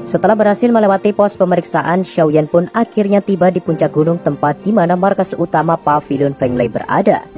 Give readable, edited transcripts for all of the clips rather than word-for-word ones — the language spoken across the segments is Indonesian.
Setelah berhasil melewati pos pemeriksaan, Xiaoyan pun akhirnya tiba di puncak gunung tempat di mana markas utama Pavilion Fenglei berada.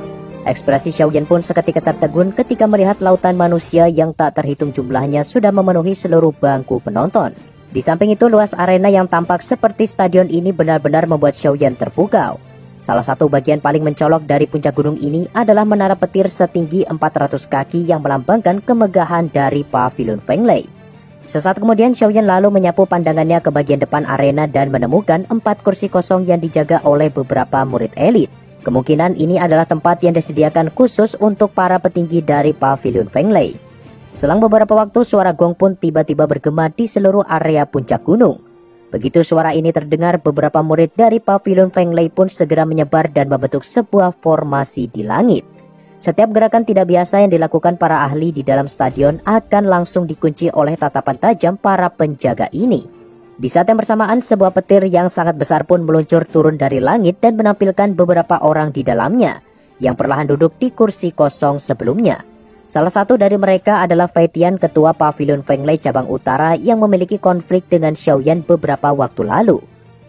Ekspresi Xiaoyan pun seketika tertegun ketika melihat lautan manusia yang tak terhitung jumlahnya sudah memenuhi seluruh bangku penonton. Di samping itu, luas arena yang tampak seperti stadion ini benar-benar membuat Xiaoyan terpukau. Salah satu bagian paling mencolok dari puncak gunung ini adalah menara petir setinggi 400 kaki yang melambangkan kemegahan dari Pavilion Fenglei. Sesaat kemudian Xiaoyan lalu menyapu pandangannya ke bagian depan arena dan menemukan 4 kursi kosong yang dijaga oleh beberapa murid elit. Kemungkinan ini adalah tempat yang disediakan khusus untuk para petinggi dari Pavilion Fenglei. Selang beberapa waktu, suara gong pun tiba-tiba bergema di seluruh area puncak gunung. Begitu suara ini terdengar, beberapa murid dari Pavilion Fenglei pun segera menyebar dan membentuk sebuah formasi di langit. Setiap gerakan tidak biasa yang dilakukan para ahli di dalam stadion akan langsung dikunci oleh tatapan tajam para penjaga ini. Di saat yang bersamaan, sebuah petir yang sangat besar pun meluncur turun dari langit dan menampilkan beberapa orang di dalamnya yang perlahan duduk di kursi kosong sebelumnya. Salah satu dari mereka adalah Fei Tian, ketua Pavilion Fenglei cabang utara yang memiliki konflik dengan Xiaoyan beberapa waktu lalu.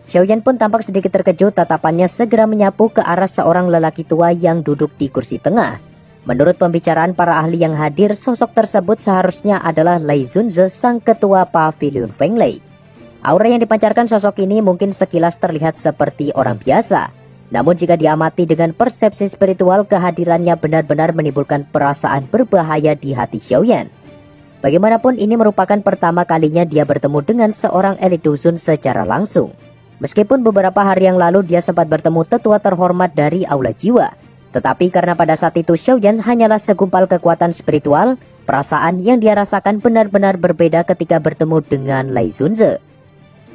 Xiaoyan pun tampak sedikit terkejut, tatapannya segera menyapu ke arah seorang lelaki tua yang duduk di kursi tengah. Menurut pembicaraan para ahli yang hadir, sosok tersebut seharusnya adalah Lei Zunze, sang ketua Pavilion Fenglei. Aura yang dipancarkan sosok ini mungkin sekilas terlihat seperti orang biasa. Namun jika diamati dengan persepsi spiritual, kehadirannya benar-benar menimbulkan perasaan berbahaya di hati Xiaoyan. Bagaimanapun, ini merupakan pertama kalinya dia bertemu dengan seorang elit dusun secara langsung. Meskipun beberapa hari yang lalu dia sempat bertemu tetua terhormat dari Aula Jiwa, tetapi karena pada saat itu Xiaoyan hanyalah segumpal kekuatan spiritual, perasaan yang dia rasakan benar-benar berbeda ketika bertemu dengan Lei Zunze.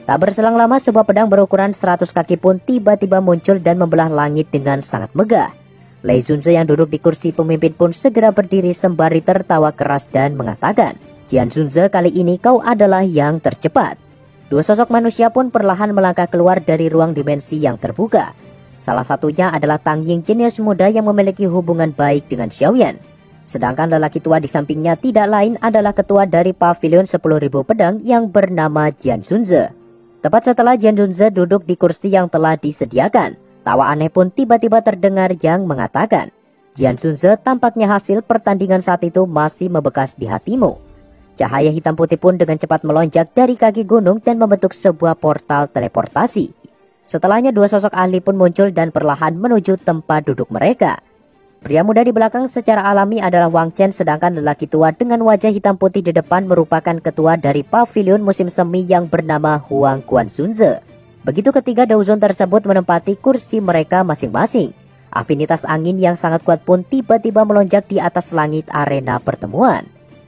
Tak berselang lama, sebuah pedang berukuran 100 kaki pun tiba-tiba muncul dan membelah langit dengan sangat megah. Lei Zunze yang duduk di kursi pemimpin pun segera berdiri sembari tertawa keras dan mengatakan, "Jian Zunze, kali ini kau adalah yang tercepat." Dua sosok manusia pun perlahan melangkah keluar dari ruang dimensi yang terbuka. Salah satunya adalah Tang Ying, jenius muda yang memiliki hubungan baik dengan Xiaoyan. Sedangkan lelaki tua di sampingnya tidak lain adalah ketua dari Pavilion 10.000 Pedang yang bernama Jian Zunze. Tepat setelah Jian Zunze duduk di kursi yang telah disediakan, tawa aneh pun tiba-tiba terdengar yang mengatakan, "Jian Zunze, tampaknya hasil pertandingan saat itu masih membekas di hatimu." Cahaya hitam putih pun dengan cepat melonjak dari kaki gunung dan membentuk sebuah portal teleportasi. Setelahnya dua sosok ahli pun muncul dan perlahan menuju tempat duduk mereka. Pria muda di belakang secara alami adalah Wang Chen, sedangkan lelaki tua dengan wajah hitam putih di depan merupakan ketua dari Pavilion Musim Semi yang bernama Huang Quanzunze. Begitu ketiga Daozun tersebut menempati kursi mereka masing-masing, afinitas angin yang sangat kuat pun tiba-tiba melonjak di atas langit arena pertemuan.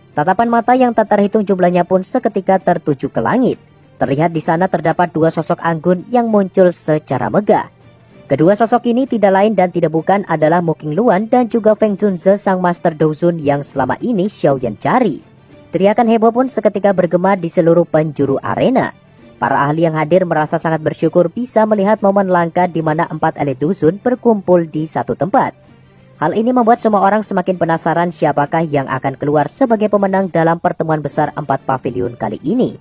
Tatapan mata yang tak terhitung jumlahnya pun seketika tertuju ke langit. Terlihat di sana terdapat dua sosok anggun yang muncul secara megah. Kedua sosok ini tidak lain dan tidak bukan adalah Mu Qingluan dan juga Feng Zunze, sang Master Daozun yang selama ini Xiaoyan cari. Teriakan heboh pun seketika bergema di seluruh penjuru arena. Para ahli yang hadir merasa sangat bersyukur bisa melihat momen langka di mana 4 elit dusun berkumpul di satu tempat. Hal ini membuat semua orang semakin penasaran siapakah yang akan keluar sebagai pemenang dalam pertemuan besar 4 pavilion kali ini.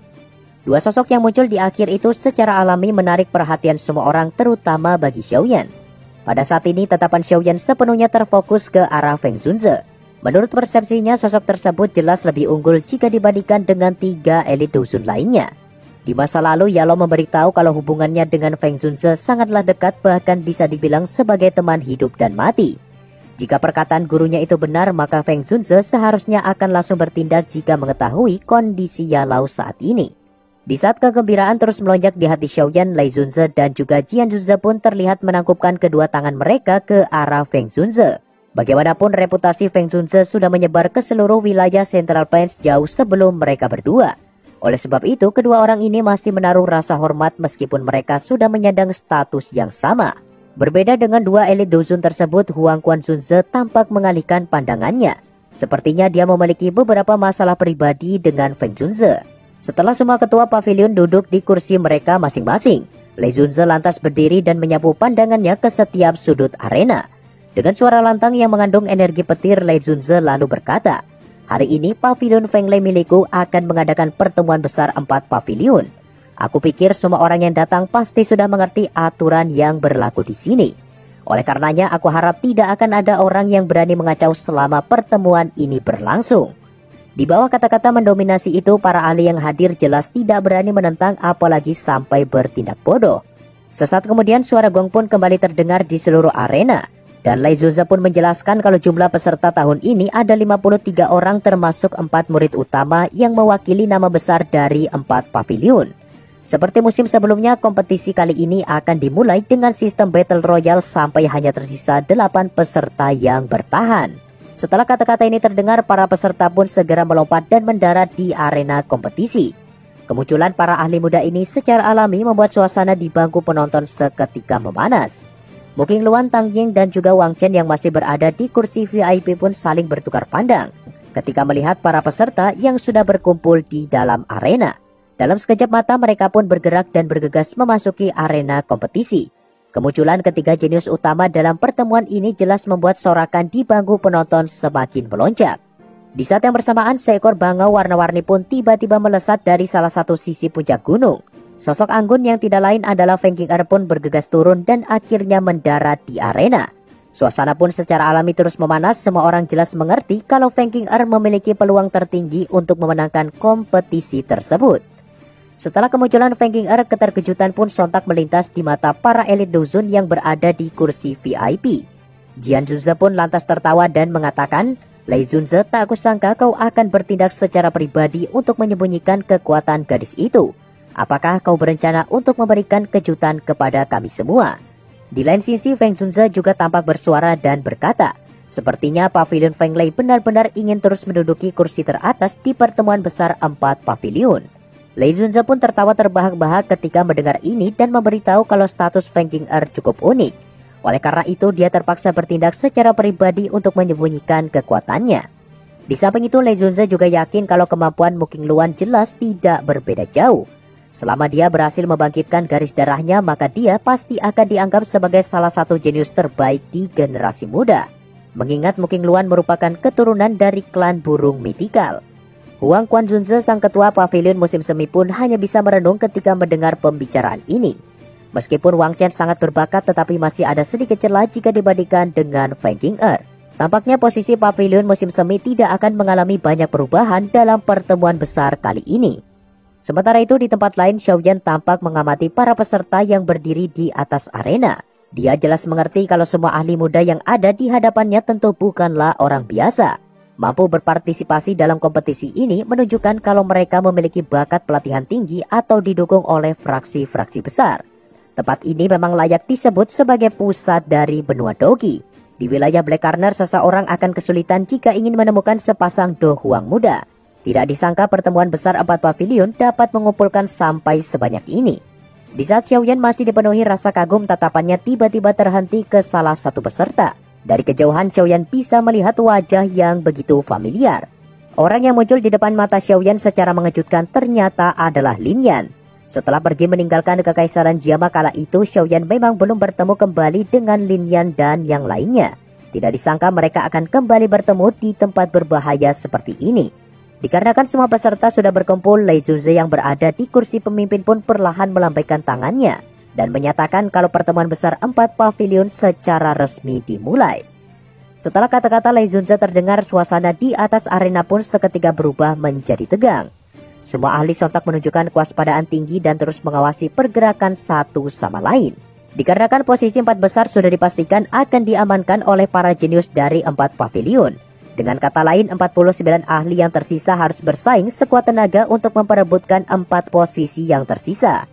Dua sosok yang muncul di akhir itu secara alami menarik perhatian semua orang, terutama bagi Xiaoyan. Pada saat ini tatapan Xiaoyan sepenuhnya terfokus ke arah Feng Zunze. Menurut persepsinya, sosok tersebut jelas lebih unggul jika dibandingkan dengan 3 elit dusun lainnya. Di masa lalu, Yalo memberitahu kalau hubungannya dengan Feng Zunze sangatlah dekat, bahkan bisa dibilang sebagai teman hidup dan mati. Jika perkataan gurunya itu benar, maka Feng Zunze seharusnya akan langsung bertindak jika mengetahui kondisi Yalo saat ini. Di saat kegembiraan terus melonjak di hati Xiaoyan, Lei Zunze dan juga Jian Zunze pun terlihat menangkupkan kedua tangan mereka ke arah Feng Zunze. Bagaimanapun, reputasi Feng Zunze sudah menyebar ke seluruh wilayah Central Plains jauh sebelum mereka berdua. Oleh sebab itu, kedua orang ini masih menaruh rasa hormat meskipun mereka sudah menyandang status yang sama. Berbeda dengan dua elit dusun tersebut, Huang Quanzunze tampak mengalihkan pandangannya. Sepertinya dia memiliki beberapa masalah pribadi dengan Feng Zunze. Setelah semua ketua pavilion duduk di kursi mereka masing-masing, Lei Zunze lantas berdiri dan menyapu pandangannya ke setiap sudut arena. Dengan suara lantang yang mengandung energi petir, Lei Zunze lalu berkata, Hari ini Pavilion Feng Lei milikku akan mengadakan pertemuan besar 4 pavilion. Aku pikir semua orang yang datang pasti sudah mengerti aturan yang berlaku di sini. Oleh karenanya aku harap tidak akan ada orang yang berani mengacau selama pertemuan ini berlangsung. Di bawah kata-kata mendominasi itu, para ahli yang hadir jelas tidak berani menentang apalagi sampai bertindak bodoh. Sesaat kemudian suara gong pun kembali terdengar di seluruh arena. Dan Lei Zunze pun menjelaskan kalau jumlah peserta tahun ini ada 53 orang termasuk 4 murid utama yang mewakili nama besar dari 4 pavilion. Seperti musim sebelumnya, kompetisi kali ini akan dimulai dengan sistem Battle Royale sampai hanya tersisa 8 peserta yang bertahan. Setelah kata-kata ini terdengar, para peserta pun segera melompat dan mendarat di arena kompetisi. Kemunculan para ahli muda ini secara alami membuat suasana di bangku penonton seketika memanas. Mu Qingluan, Tang Ying, dan juga Wang Chen yang masih berada di kursi VIP pun saling bertukar pandang ketika melihat para peserta yang sudah berkumpul di dalam arena. Dalam sekejap mata mereka pun bergerak dan bergegas memasuki arena kompetisi. Kemunculan ketiga jenius utama dalam pertemuan ini jelas membuat sorakan di bangku penonton semakin melonjak. Di saat yang bersamaan, seekor bangau warna-warni pun tiba-tiba melesat dari salah satu sisi puncak gunung. Sosok anggun yang tidak lain adalah Feng Qing'er pun bergegas turun dan akhirnya mendarat di arena. Suasana pun secara alami terus memanas. Semua orang jelas mengerti kalau Feng Qing'er memiliki peluang tertinggi untuk memenangkan kompetisi tersebut. Setelah kemunculan Feng Qing'er, keterkejutan pun sontak melintas di mata para elit dusun yang berada di kursi VIP. Jian Zunze pun lantas tertawa dan mengatakan, "Lei Zunze, tak aku sangka kau akan bertindak secara pribadi untuk menyembunyikan kekuatan gadis itu. Apakah kau berencana untuk memberikan kejutan kepada kami semua?" Di lain sisi, Feng Zunze juga tampak bersuara dan berkata, sepertinya Pavilion Feng Lei benar-benar ingin terus menduduki kursi teratas di pertemuan besar 4 pavilion. Lei Zunze pun tertawa terbahak-bahak ketika mendengar ini dan memberitahu kalau status Feng Qing'er cukup unik. Oleh karena itu, dia terpaksa bertindak secara pribadi untuk menyembunyikan kekuatannya. Di samping itu, Lei Zunze juga yakin kalau kemampuan Mu Qingluan jelas tidak berbeda jauh. Selama dia berhasil membangkitkan garis darahnya, maka dia pasti akan dianggap sebagai salah satu jenius terbaik di generasi muda. Mengingat Mu Qingluan merupakan keturunan dari klan burung mitikal. Huang Quanzunze, sang ketua pavilion musim semi pun hanya bisa merenung ketika mendengar pembicaraan ini. Meskipun Wang Chen sangat berbakat, tetapi masih ada sedikit celah jika dibandingkan dengan Feng Qing'er. Tampaknya posisi pavilion musim semi tidak akan mengalami banyak perubahan dalam pertemuan besar kali ini. Sementara itu di tempat lain, Xiaoyan tampak mengamati para peserta yang berdiri di atas arena. Dia jelas mengerti kalau semua ahli muda yang ada di hadapannya tentu bukanlah orang biasa. Mampu berpartisipasi dalam kompetisi ini menunjukkan kalau mereka memiliki bakat pelatihan tinggi atau didukung oleh fraksi-fraksi besar. Tempat ini memang layak disebut sebagai pusat dari benua Dogi. Di wilayah Black Corner, seseorang akan kesulitan jika ingin menemukan sepasang Do Huang muda. Tidak disangka pertemuan besar 4 pavilion dapat mengumpulkan sampai sebanyak ini. Di saat Xiaoyan masih dipenuhi rasa kagum, tatapannya tiba-tiba terhenti ke salah satu peserta. Dari kejauhan, Xiaoyan bisa melihat wajah yang begitu familiar. Orang yang muncul di depan mata Xiaoyan secara mengejutkan ternyata adalah Lin Yan. Setelah pergi meninggalkan kekaisaran Jiama kala itu, Xiaoyan memang belum bertemu kembali dengan Lin Yan dan yang lainnya. Tidak disangka mereka akan kembali bertemu di tempat berbahaya seperti ini. Dikarenakan semua peserta sudah berkumpul, Lei Zunze yang berada di kursi pemimpin pun perlahan melambaikan tangannya dan menyatakan kalau pertemuan besar 4 pavilion secara resmi dimulai. Setelah kata-kata Lei Zunze terdengar, suasana di atas arena pun seketika berubah menjadi tegang. Semua ahli sontak menunjukkan kewaspadaan tinggi dan terus mengawasi pergerakan satu sama lain. Dikarenakan posisi 4 besar sudah dipastikan akan diamankan oleh para jenius dari 4 pavilion. Dengan kata lain, 49 ahli yang tersisa harus bersaing sekuat tenaga untuk memperebutkan 4 posisi yang tersisa.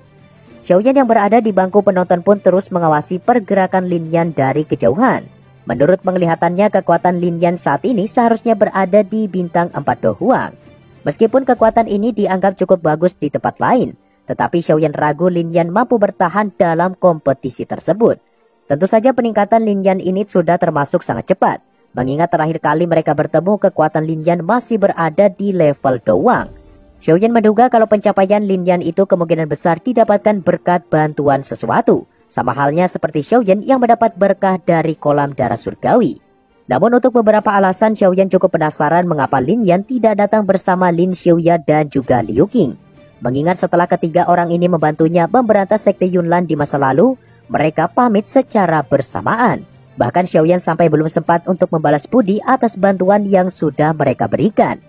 Xiaoyan yang berada di bangku penonton pun terus mengawasi pergerakan Lin Yan dari kejauhan. Menurut penglihatannya, kekuatan Lin Yan saat ini seharusnya berada di bintang 4 Do Huang. Meskipun kekuatan ini dianggap cukup bagus di tempat lain, tetapi Xiaoyan ragu Lin Yan mampu bertahan dalam kompetisi tersebut. Tentu saja peningkatan Lin Yan ini sudah termasuk sangat cepat. Mengingat terakhir kali mereka bertemu, kekuatan Lin Yan masih berada di level doang. Xiaoyan menduga kalau pencapaian Lin Yan itu kemungkinan besar didapatkan berkat bantuan sesuatu. Sama halnya seperti Xiaoyan yang mendapat berkah dari kolam darah surgawi. Namun untuk beberapa alasan, Xiaoyan cukup penasaran mengapa Lin Yan tidak datang bersama Lin Xiuya dan juga Liu Qing. Mengingat setelah ketiga orang ini membantunya memberantas sekte Yunlan di masa lalu, mereka pamit secara bersamaan. Bahkan Xiaoyan sampai belum sempat untuk membalas budi atas bantuan yang sudah mereka berikan.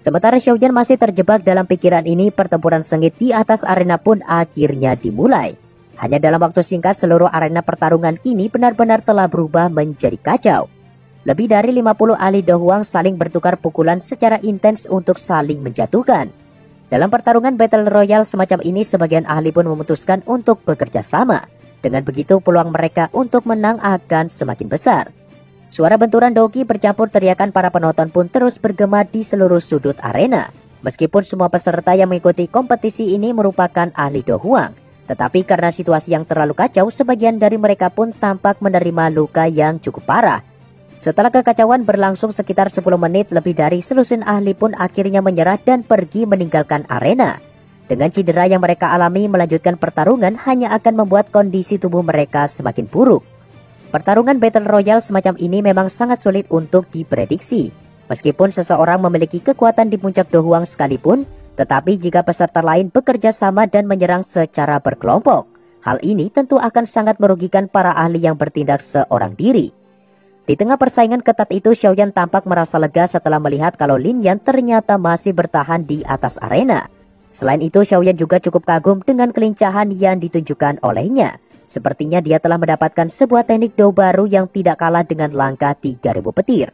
Sementara Xiaoyan masih terjebak dalam pikiran ini, pertempuran sengit di atas arena pun akhirnya dimulai. Hanya dalam waktu singkat, seluruh arena pertarungan kini benar-benar telah berubah menjadi kacau. Lebih dari 50 ahli dohuang saling bertukar pukulan secara intens untuk saling menjatuhkan. Dalam pertarungan Battle Royale semacam ini, sebagian ahli pun memutuskan untuk bekerja sama. Dengan begitu, peluang mereka untuk menang akan semakin besar. Suara benturan doki bercampur teriakan para penonton pun terus bergema di seluruh sudut arena. Meskipun semua peserta yang mengikuti kompetisi ini merupakan ahli dohuang, tetapi karena situasi yang terlalu kacau, sebagian dari mereka pun tampak menerima luka yang cukup parah. Setelah kekacauan berlangsung sekitar 10 menit, lebih dari selusin ahli pun akhirnya menyerah dan pergi meninggalkan arena. Dengan cedera yang mereka alami, melanjutkan pertarungan hanya akan membuat kondisi tubuh mereka semakin buruk. Pertarungan Battle Royale semacam ini memang sangat sulit untuk diprediksi. Meskipun seseorang memiliki kekuatan di puncak dohuang sekalipun, tetapi jika peserta lain bekerja sama dan menyerang secara berkelompok, hal ini tentu akan sangat merugikan para ahli yang bertindak seorang diri. Di tengah persaingan ketat itu, Xiaoyan tampak merasa lega setelah melihat kalau Lin Yan ternyata masih bertahan di atas arena. Selain itu, Xiaoyan juga cukup kagum dengan kelincahan yang ditunjukkan olehnya. Sepertinya dia telah mendapatkan sebuah teknik do baru yang tidak kalah dengan langkah 3000 petir.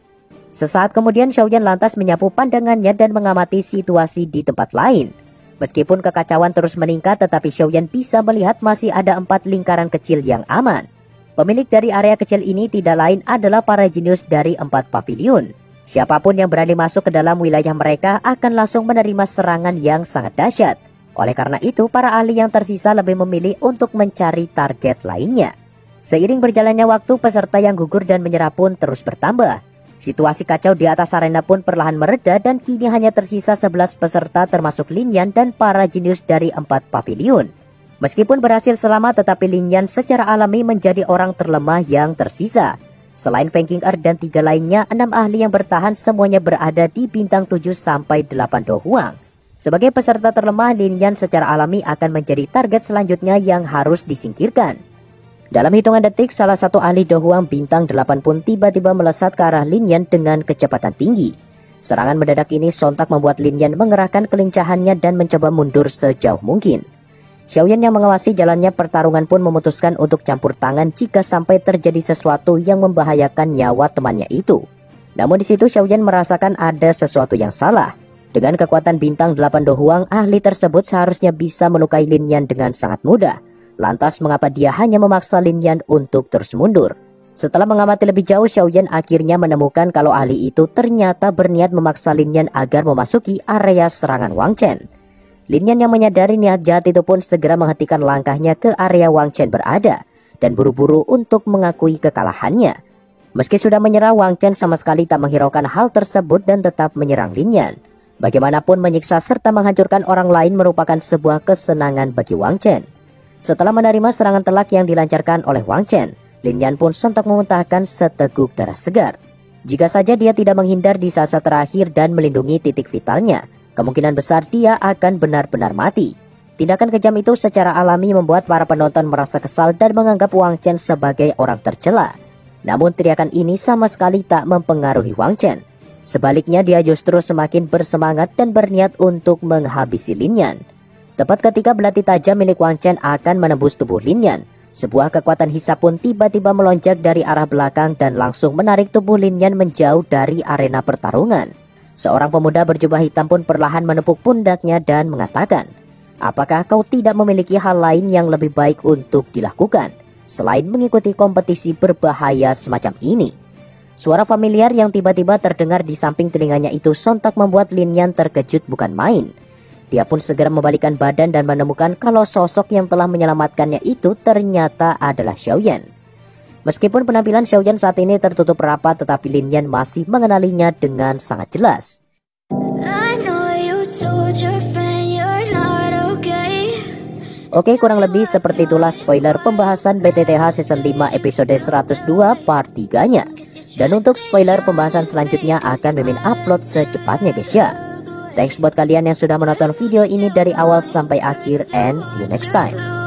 Sesaat kemudian, Xiaoyan lantas menyapu pandangannya dan mengamati situasi di tempat lain. Meskipun kekacauan terus meningkat, tetapi Xiaoyan bisa melihat masih ada 4 lingkaran kecil yang aman. Pemilik dari area kecil ini tidak lain adalah para jenius dari 4 pavilion. Siapapun yang berani masuk ke dalam wilayah mereka akan langsung menerima serangan yang sangat dahsyat. Oleh karena itu, para ahli yang tersisa lebih memilih untuk mencari target lainnya. Seiring berjalannya waktu, peserta yang gugur dan menyerah pun terus bertambah. Situasi kacau di atas arena pun perlahan mereda dan kini hanya tersisa 11 peserta termasuk Lin Yan dan para jenius dari 4 pavilion. Meskipun berhasil selamat, tetapi Lin Yan secara alami menjadi orang terlemah yang tersisa. Selain Feng Qing'er dan 3 lainnya, 6 ahli yang bertahan semuanya berada di bintang 7 sampai 8 dohuang. Sebagai peserta terlemah, Lin Yan secara alami akan menjadi target selanjutnya yang harus disingkirkan. Dalam hitungan detik, salah satu ahli dohuang bintang 8 pun tiba-tiba melesat ke arah Lin Yan dengan kecepatan tinggi. Serangan mendadak ini sontak membuat Lin Yan mengerahkan kelincahannya dan mencoba mundur sejauh mungkin. Xiaoyan yang mengawasi jalannya pertarungan pun memutuskan untuk campur tangan jika sampai terjadi sesuatu yang membahayakan nyawa temannya itu. Namun di situ Xiaoyan merasakan ada sesuatu yang salah. Dengan kekuatan bintang 8 dohuang, ahli tersebut seharusnya bisa melukai Lin Yan dengan sangat mudah. Lantas mengapa dia hanya memaksa Lin Yan untuk terus mundur? Setelah mengamati lebih jauh, Xiaoyan akhirnya menemukan kalau ahli itu ternyata berniat memaksa Lin Yan agar memasuki area serangan Wang Chen. Lin Yan yang menyadari niat jahat itu pun segera menghentikan langkahnya ke area Wang Chen berada dan buru-buru untuk mengakui kekalahannya. Meski sudah menyerah, Wang Chen sama sekali tak menghiraukan hal tersebut dan tetap menyerang Lin Yan. Bagaimanapun menyiksa serta menghancurkan orang lain merupakan sebuah kesenangan bagi Wang Chen. Setelah menerima serangan telak yang dilancarkan oleh Wang Chen, Lin Yan pun sontak memuntahkan seteguk darah segar. Jika saja dia tidak menghindar di saat terakhir dan melindungi titik vitalnya, kemungkinan besar dia akan benar-benar mati. Tindakan kejam itu secara alami membuat para penonton merasa kesal dan menganggap Wang Chen sebagai orang tercela. Namun teriakan ini sama sekali tak mempengaruhi Wang Chen. Sebaliknya, dia justru semakin bersemangat dan berniat untuk menghabisi Lin Yan. Tepat ketika belati tajam milik Wang Chen akan menembus tubuh Lin Yan, sebuah kekuatan hisap pun tiba-tiba melonjak dari arah belakang dan langsung menarik tubuh Lin Yan menjauh dari arena pertarungan. Seorang pemuda berjubah hitam pun perlahan menepuk pundaknya dan mengatakan, "Apakah kau tidak memiliki hal lain yang lebih baik untuk dilakukan selain mengikuti kompetisi berbahaya semacam ini?" Suara familiar yang tiba-tiba terdengar di samping telinganya itu sontak membuat Lin Yan terkejut bukan main. Dia pun segera membalikkan badan dan menemukan kalau sosok yang telah menyelamatkannya itu ternyata adalah Xiaoyan. Meskipun penampilan Xiaoyan saat ini tertutup rapat, tetapi Lin Yan masih mengenalinya dengan sangat jelas. Oke, kurang lebih seperti itulah spoiler pembahasan BTTH Season 5 episode 102 part 3-nya. Dan untuk spoiler, pembahasan selanjutnya akan Mimin upload secepatnya guys ya. Thanks buat kalian yang sudah menonton video ini dari awal sampai akhir, and see you next time.